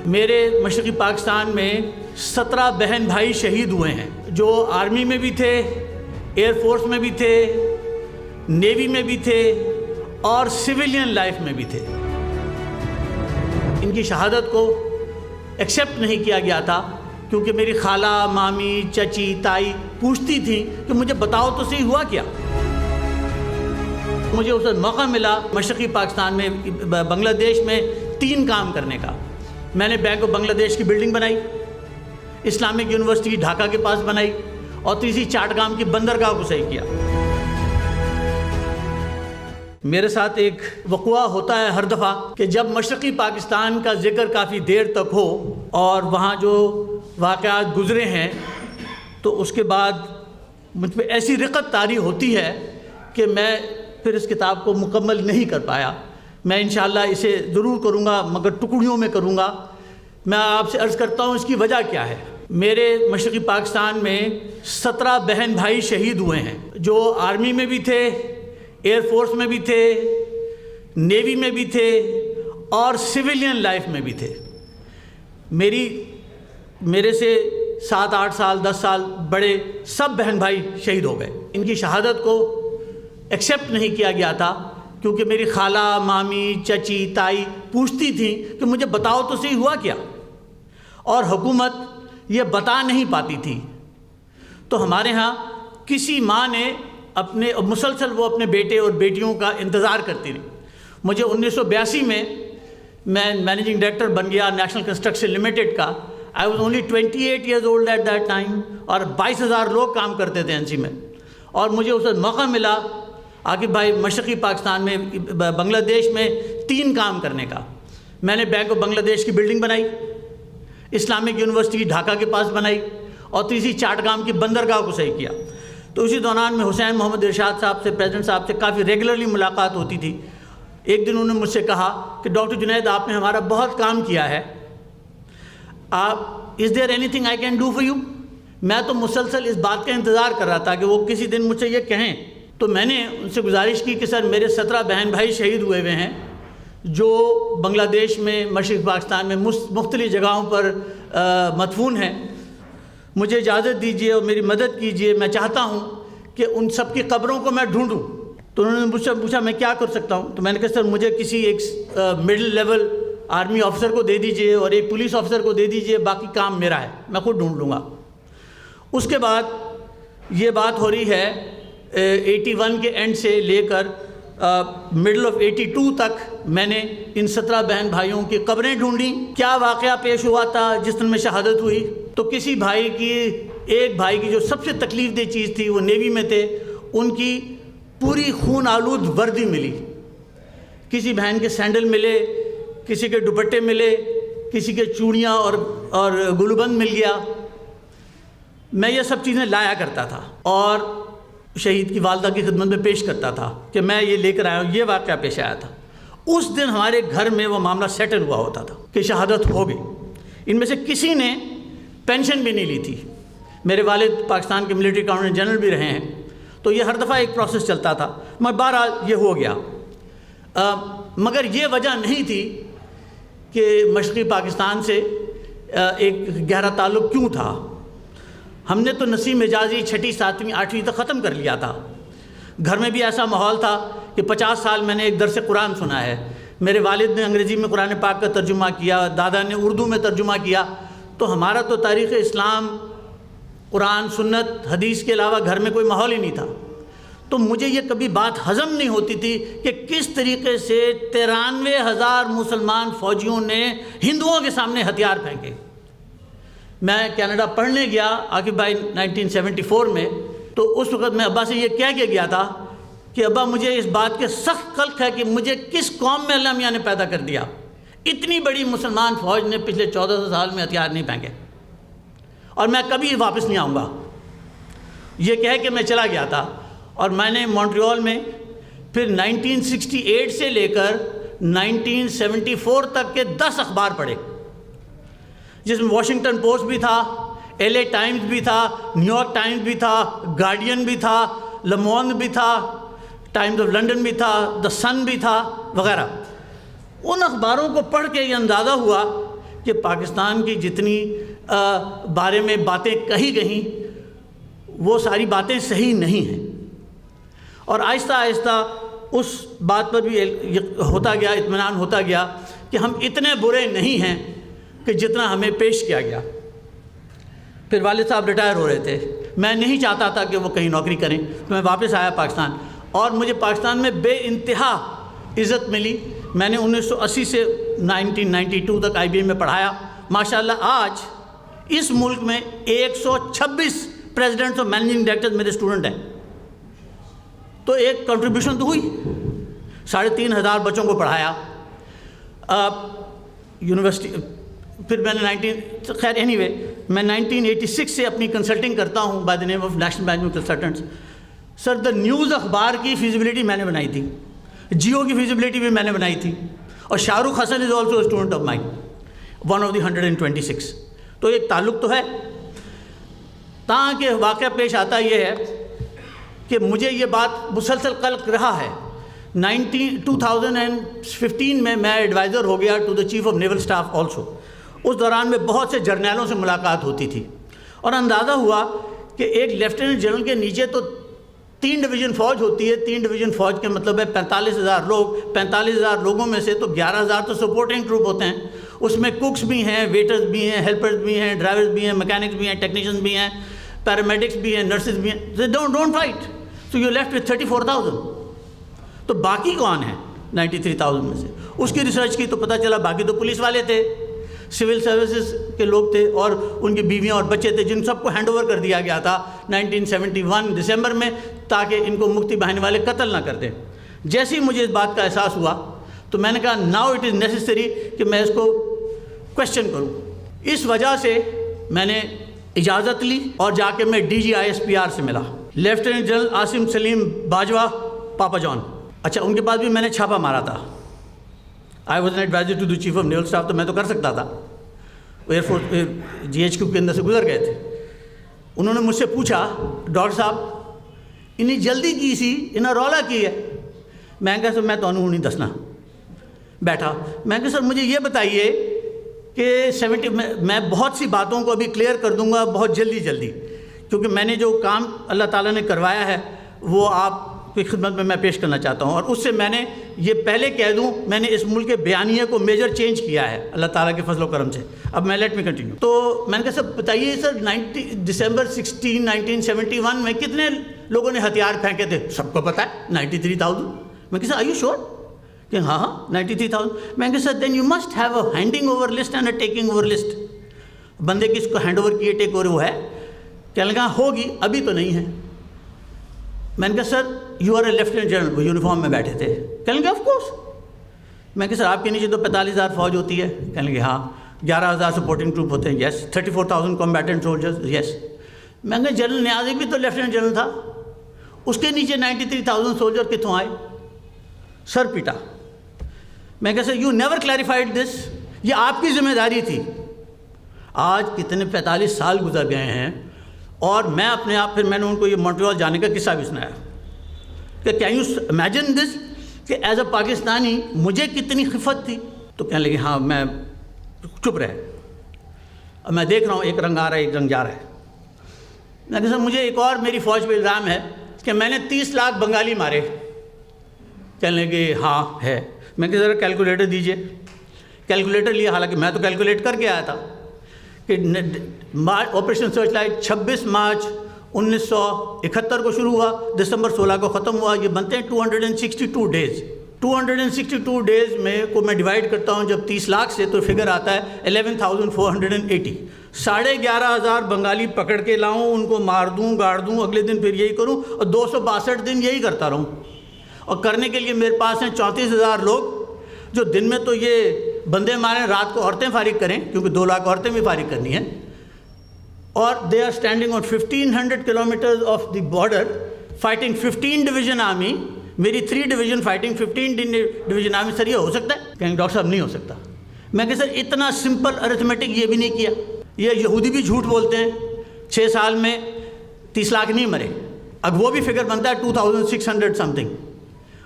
میرے مشرقی پاکستان میں 17 بہن بھائی شہید ہوئے ہیں، جو آرمی میں بھی تھے، ایئر فورس میں بھی تھے، نیوی میں بھی تھے اور سویلین لائف میں بھی تھے۔ ان کی شہادت کو ایکسیپٹ نہیں کیا گیا تھا، کیونکہ میری خالہ، مامی، چچی، تائی پوچھتی تھیں کہ مجھے بتاؤ تو صحیح ہوا کیا۔ مجھے اس وقت موقع ملا مشرقی پاکستان میں بنگلہ دیش میں 3 کام کرنے کا۔ میں نے بینک آف بنگلہ دیش کی بلڈنگ بنائی، اسلامک یونیورسٹی ڈھاکہ کے پاس بنائی، اور تیسری چاٹگام کی بندرگاہ کو صحیح کیا۔ میرے ساتھ ایک وقوع ہوتا ہے ہر دفعہ کہ جب مشرقی پاکستان کا ذکر کافی دیر تک ہو اور وہاں جو واقعات گزرے ہیں، تو اس کے بعد مجھ پہ ایسی رقت طاری ہوتی ہے کہ میں پھر اس کتاب کو مکمل نہیں کر پایا۔ میں انشاءاللہ اسے ضرور کروں گا، مگر ٹکڑیوں میں کروں گا۔ میں آپ سے عرض کرتا ہوں اس کی وجہ کیا ہے۔ میرے مشرقی پاکستان میں 17 بہن بھائی شہید ہوئے ہیں، جو آرمی میں بھی تھے، ایئر فورس میں بھی تھے، نیوی میں بھی تھے اور سویلین لائف میں بھی تھے۔ میرے سے 7 8 سال 10 سال بڑے سب بہن بھائی شہید ہو گئے۔ ان کی شہادت کو ایکسیپٹ نہیں کیا گیا تھا، کیونکہ میری خالہ، مامی، چچی، تائی پوچھتی تھیں کہ مجھے بتاؤ تو صحیح ہوا کیا، اور حکومت یہ بتا نہیں پاتی تھی۔ تو ہمارے ہاں کسی ماں نے مسلسل وہ اپنے بیٹے اور بیٹیوں کا انتظار کرتی رہی۔ مجھے 1982 میں مینیجنگ ڈائریکٹر بن گیا نیشنل کنسٹرکشن لمیٹڈ کا۔ I was only 28 years old at that time, اور 22,000 لوگ کام کرتے تھے NC میں۔ اور مجھے اس وقت موقع ملا عاقب بھائی مشرقی پاکستان میں بنگلہ دیش میں 3 کام کرنے کا۔ میں نے بینک آف بنگلہ دیش کی بلڈنگ بنائی، اسلامک یونیورسٹی ڈھاکہ کے پاس بنائی، اور تیسری چاٹگام کی بندرگاہ کو صحیح کیا۔ تو اسی دوران میں حسین محمد ارشاد صاحب سے، پریزیڈنٹ صاحب سے کافی ریگولرلی ملاقات ہوتی تھی۔ ایک دن انہوں نے مجھ سے کہا کہ ڈاکٹر جنید، آپ نے ہمارا بہت کام کیا ہے، is there anything I can do for you? میں تو مسلسل اس بات کا انتظار کر رہا تھا کہ وہ کسی دن مجھ سے یہ کہیں۔ تو میں نے ان سے گزارش کی کہ سر، میرے 17 بہن بھائی شہید ہوئے ہیں، جو بنگلہ دیش میں، مشرقی پاکستان میں مختلف جگہوں پر مدفون ہیں، مجھے اجازت دیجیے اور میری مدد کیجیے۔ میں چاہتا ہوں کہ ان سب کی قبروں کو میں ڈھونڈوں۔ تو انہوں نے مجھ سے پوچھا میں کیا کر سکتا ہوں؟ تو میں نے کہا سر، مجھے کسی ایک مڈل لیول آرمی آفیسر کو دے دیجیے اور ایک پولیس آفیسر کو دے دیجیے، باقی کام میرا ہے، میں خود ڈھونڈ لوں گا۔ اس کے بعد یہ بات ہو رہی ہے 81 کے اینڈ سے لے کر مڈل آف 82 تک میں نے ان 17 بہن بھائیوں کی قبریں ڈھونڈیں۔ کیا واقعہ پیش ہوا تھا جس دن میں شہادت ہوئی؟ تو کسی ایک بھائی کی جو سب سے تکلیف دہ چیز تھی، وہ نیوی میں تھے، ان کی پوری خون آلود وردی ملی۔ کسی بہن کے سینڈل ملے، کسی کے دوپٹے ملے، کسی کے چوڑیاں اور گلوبند مل گیا۔ میں یہ سب چیزیں لایا کرتا تھا اور شہید کی والدہ کی خدمت میں پیش کرتا تھا کہ میں یہ لے کر آیا ہوں۔ یہ واقعہ پیش آیا تھا۔ اس دن ہمارے گھر میں وہ معاملہ سیٹل ہوا ہوتا تھا کہ شہادت ہو گئی۔ ان میں سے کسی نے پینشن بھی نہیں لی تھی۔ میرے والد پاکستان کے ملٹری اکاؤنٹنٹ جنرل بھی رہے ہیں، تو یہ ہر دفعہ ایک پروسیس چلتا تھا، مگر بہرحال یہ ہو گیا۔ مگر یہ وجہ نہیں تھی کہ مشرقی پاکستان سے ایک گہرا تعلق کیوں تھا۔ ہم نے تو نسیم حجازی 6ٹھی 7ویں 8ویں تک ختم کر لیا تھا۔ گھر میں بھی ایسا ماحول تھا کہ 50 سال میں نے ایک درس قرآن سنا ہے۔ میرے والد نے انگریزی میں قرآن پاک کا ترجمہ کیا، دادا نے اردو میں ترجمہ کیا۔ تو ہمارا تو تاریخ اسلام، قرآن، سنت، حدیث کے علاوہ گھر میں کوئی ماحول ہی نہیں تھا۔ تو مجھے یہ کبھی بات ہضم نہیں ہوتی تھی کہ کس طریقے سے 93,000 مسلمان فوجیوں نے ہندوؤں کے سامنے ہتھیار پھینکے۔ میں کینیڈا پڑھنے گیا عاقب بھائی 1974 میں، تو اس وقت میں ابا سے یہ کہہ کے گیا تھا کہ ابا، مجھے اس بات کے سخت قلق ہے کہ مجھے کس قوم میں اللہ میاں نے پیدا کر دیا۔ اتنی بڑی مسلمان فوج نے پچھلے 1400 سال میں ہتھیار نہیں پھینکے، اور میں کبھی واپس نہیں آؤں گا۔ یہ کہہ کے میں چلا گیا تھا، اور میں نے مونٹریال میں پھر 1968 سے لے کر 1974 تک کے 10 اخبار پڑھے، جس میں واشنگٹن پوسٹ بھی تھا، LA ٹائمز بھی تھا، نیو یارک ٹائمز بھی تھا، گارڈین بھی تھا، لمونگ بھی تھا، ٹائمز آف لنڈن بھی تھا، دا سن بھی تھا وغیرہ۔ ان اخباروں کو پڑھ کے یہ اندازہ ہوا کہ پاکستان کی جتنی بارے میں باتیں کہی گئیں وہ ساری باتیں صحیح نہیں ہیں، اور آہستہ آہستہ اس بات پر بھی ہوتا گیا، اطمینان ہوتا گیا کہ ہم اتنے برے نہیں ہیں کہ جتنا ہمیں پیش کیا گیا۔ پھر والد صاحب ریٹائر ہو رہے تھے، میں نہیں چاہتا تھا کہ وہ کہیں نوکری کریں، تو میں واپس آیا پاکستان، اور مجھے پاکستان میں بے انتہا عزت ملی۔ میں نے 1980 سے 1992 تک IBM میں پڑھایا۔ ماشاءاللہ آج اس ملک میں 126 پریزیڈنٹس اور مینیجنگ ڈائریکٹرز میرے اسٹوڈنٹ ہیں، تو ایک کنٹریبیوشن تو ہوئی۔ 3500 بچوں کو پڑھایا یونیورسٹی۔ پھر میں نے خیر اینی وے میں 1986 سے اپنی کنسلٹنگ کرتا ہوں by the name of national management consultants. Sir the news اخبار کی فیزیبلٹی میں نے بنائی تھی، جیو کی فیزیبلٹی بھی میں نے بنائی تھی، اور Shah Rukh Hasan is also student of mine, one of the 126۔ تو ایک تعلق تو ہے، تاکہ واقعہ پیش آتا یہ ہے کہ مجھے یہ بات مسلسل قلق رہا ہے۔ 2015 میں میں ایڈوائزر ہو گیا to the chief of naval staff also. اس دوران میں بہت سے جرنیلوں سے ملاقات ہوتی تھی، اور اندازہ ہوا کہ ایک لیفٹیننٹ جنرل کے نیچے تو 3 ڈویژن فوج ہوتی ہے۔ 3 ڈویژن فوج کے مطلب ہے 45,000 لوگ، 45,000 لوگوں میں سے تو 11,000 تو سپورٹنگ ٹروپ ہوتے ہیں، اس میں کوکس بھی ہیں، ویٹرز بھی ہیں، ہیلپرز بھی ہیں، ڈرائیورز بھی ہیں، میکینکس بھی ہیں، ٹیکنیشینز بھی ہیں، پیرامیڈکس بھی ہیں، نرسز بھی ہیں۔ Don't fight, so you left with 34,000۔ تو باقی کون ہیں 93,000 میں سے؟ اس کی ریسرچ کی تو پتہ چلا باقی تو پولیس والے تھے، سول سروسز کے لوگ تھے، اور ان کی بیویاں اور بچے تھے، جن سب کو ہینڈ اوور کر دیا گیا تھا 1971 دسمبر میں، تاکہ ان کو مکتی بہانے والے قتل نہ کر دیں۔ جیسے ہی مجھے اس بات کا احساس ہوا تو میں نے کہا ناؤ اٹ از نیسیسری کہ میں اس کو کوشچن کروں۔ اس وجہ سے میں نے اجازت لی اور جا کے میں DGISPR سے ملا، لیفٹیننٹ جنرل عاصم سلیم باجوہ پاپا جان۔ اچھا، ان کے پاس بھی میں نے چھاپا مارا تھا۔ I was an adviser to the chief of naval staff, تو میں تو کر سکتا تھا، ایئر فورس GHQ کے اندر سے گزر گئے تھے۔ انہوں نے مجھ سے پوچھا ڈاکٹر صاحب انہیں جلدی کی سی، انہیں رولا کی ہے؟ میں کہا سر میں تو نہیں دسنا۔ بیٹھا، میں کہا سر مجھے یہ بتائیے کہ میں بہت سی باتوں کو ابھی کلیئر کر دوں گا بہت جلدی، کیونکہ میں نے جو کام اللہ تعالیٰ نے کروایا ہے وہ آپ کی خدمت میں پیش کرنا چاہتا ہوں، اور اس سے میں نے یہ پہلے کہہ دوں میں نے اس ملک کے بیانیے کو میجر چینج کیا ہے اللہ تعالیٰ کے فضل و کرم سے۔ اب میں لیٹ می کنٹینیو۔ تو میں نے کہا سر بتائیے سر دسمبر 16 1971 میں کتنے لوگوں نے ہتھیار پھینکے تھے؟ سب کو پتہ ہے 93,000۔ میں کہا سر آر یو شیور؟ کہ ہاں 93,000۔ میں کہا sir then you must have a handing over list and a taking over list. بندے کس کو ہینڈ اوور کیے ٹیک اوور وہ ہے؟ کہنے لگا ہوگی، ابھی تو نہیں ہے۔ میں نے کہا sir you are a lieutenant general, وہ یونیفارم میں بیٹھے تھے۔ کہنے لگے آف کورس۔ میں کہا سر آپ کے نیچے تو 45,000 فوج ہوتی ہے؟ کہنے لگے ہاں۔ 11,000 سپورٹنگ ٹروپ ہوتے ہیں؟ یس۔ 34,000 کمبیٹنٹ سولجرز؟ یس۔ میں نے کہا جنرل نیازی بھی تو لیفٹیننٹ جنرل تھا، اس کے نیچے 93,000 سولجر کتوں آئے؟ سر پیٹا۔ میں کہا سر یو نیور کلیریفائڈ دس، یہ آپ کی ذمہ داری تھی۔ آج کتنے 45 سال گزر گئے ہیں، اور میں اپنے آپ، پھر میں نے ان کو یہ مونٹریال جانے کا قصہ بھی سنایا کہ کین یو امیجن دس کہ ایز اے پاکستانی مجھے کتنی خفت تھی؟ تو کہنے لگے ہاں، میں چپ رہے، اب میں دیکھ رہا ہوں ایک رنگ آ رہا ہے ایک رنگ جا رہا ہے۔ میں کہا سر مجھے ایک اور میری فوج پہ الزام ہے کہ میں نے 30 لاکھ بنگالی مارے۔ کہنے لگے ہاں ہے۔ میں کہا ذرا کیلکولیٹر دیجئے۔ کیلکولیٹر لیا، حالانکہ میں تو کیلکولیٹ کر کے آیا تھا کہ آپریشن سرچ لائٹ 26 مارچ 1971 کو شروع ہوا، دسمبر 16 کو ختم ہوا۔ یہ بنتے ہیں 262 ڈیز۔ 262 ڈیز میں کو میں ڈیوائڈ کرتا ہوں جب 30 لاکھ سے، تو فگر آتا ہے 11,480۔ 11,500 بنگالی پکڑ کے لاؤں، ان کو مار دوں، گاڑ دوں، اگلے دن پھر یہی کروں، اور 262 دن یہی کرتا رہوں۔ اور کرنے کے لیے میرے پاس ہیں 34,000 لوگ، جو دن میں تو یہ بندے ماریں، رات کو عورتیں فارغ کریں، کیونکہ 2 لاکھ عورتیں بھی فارغ کرنی ہیں۔ اور they are standing on 1500 kilometres of the border fighting 15 division army, میری 3 division fighting 15 division army. Sir یہ ہو سکتا ہے؟ کہیں ڈاکٹر صاحب نہیں ہو سکتا۔ میں کہ سر اتنا سمپل ارتھمیٹک یہ بھی نہیں کیا۔ یہ یہودی بھی جھوٹ بولتے ہیں، 6 سال میں 30 لاکھ نہیں مرے، اب وہ بھی فگر بنتا ہے 2600 سم تھنگ،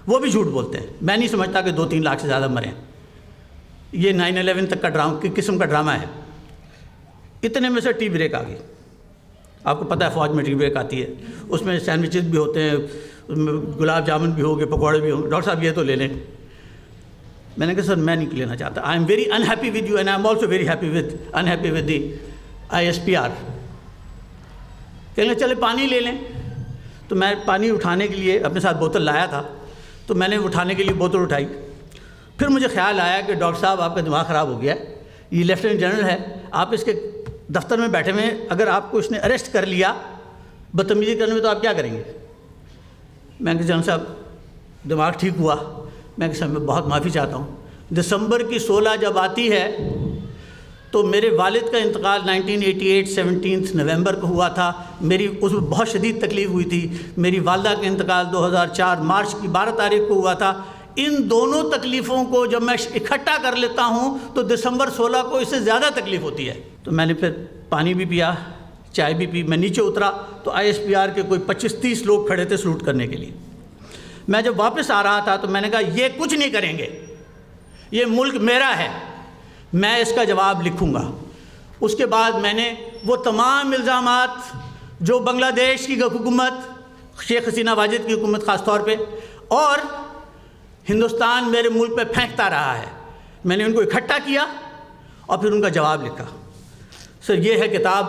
وہ بھی جھوٹ بولتے ہیں۔ میں نہیں سمجھتا کہ 2-3 لاکھ سے زیادہ مرے ہیں۔ یہ 9/11 تک کا قسم کا ڈرامہ ہے. اتنے میں سے ٹی بریک آ گئی. آپ کو پتہ ہے فوج میں ٹی بریک آتی ہے, اس میں سینڈوچز بھی ہوتے ہیں, گلاب جامن بھی ہوگے, پکوڑے بھی ہوں گے. ڈاکٹر صاحب یہ تو لے لیں. میں نے کہا سر میں نہیں لینا چاہتا. I am very unhappy with you and I am also very unhappy with the ISPR. کہنے چلے پانی لے لیں. تو میں پانی اٹھانے کے لیے اپنے ساتھ بوتل لایا تھا, تو میں نے اٹھانے کے لیے بوتل اٹھائی. پھر مجھے خیال آیا کہ ڈاکٹر صاحب آپ کا دماغ خراب ہو گیا ہے, یہ لیفٹیننٹ جنرل ہے, آپ اس کے دفتر میں بیٹھے ہوئے ہیں, اگر آپ کو اس نے اریسٹ کر لیا بدتمیزی کرنے میں تو آپ کیا کریں گے؟ میں نے کہا جنرل صاحب دماغ ٹھیک ہوا. میں کہ صاحب میں بہت معافی چاہتا ہوں. دسمبر کی 16 جب آتی ہے تو میرے والد کا انتقال 1988 17 نومبر کو ہوا تھا. میری اس میں بہت شدید تکلیف ہوئی تھی. میری والدہ کا انتقال 2004 مارچ کی 12 تاریخ کو ہوا تھا. ان دونوں تکلیفوں کو جب میں اکٹھا کر لیتا ہوں تو دسمبر 16 کو اس سے زیادہ تکلیف ہوتی ہے. تو میں نے پھر پانی بھی پیا, چائے بھی پی. میں نیچے اترا تو ISPR کے کوئی 25-30 لوگ کھڑے تھے سلوٹ کرنے کے لیے. میں جب واپس آ رہا تھا تو میں نے کہا یہ کچھ نہیں کریں گے, یہ ملک میرا ہے, میں اس کا جواب لکھوں گا. اس کے بعد میں نے وہ تمام الزامات جو بنگلہ دیش کی حکومت, شیخ حسینہ واجد کی حکومت خاص طور پہ, اور ہندوستان میرے ملک پہ پھینکتا رہا ہے, میں نے ان کو اکٹھا کیا اور پھر ان کا جواب لکھا. سر یہ ہے کتاب,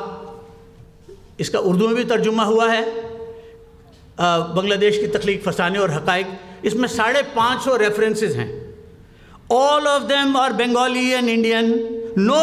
اس کا اردو میں بھی ترجمہ ہوا ہے, بنگلہ دیش کی تخلیق فسانے اور حقائق. اس میں 550 ریفرنسز ہیں. all of them are Bengali and Indian. No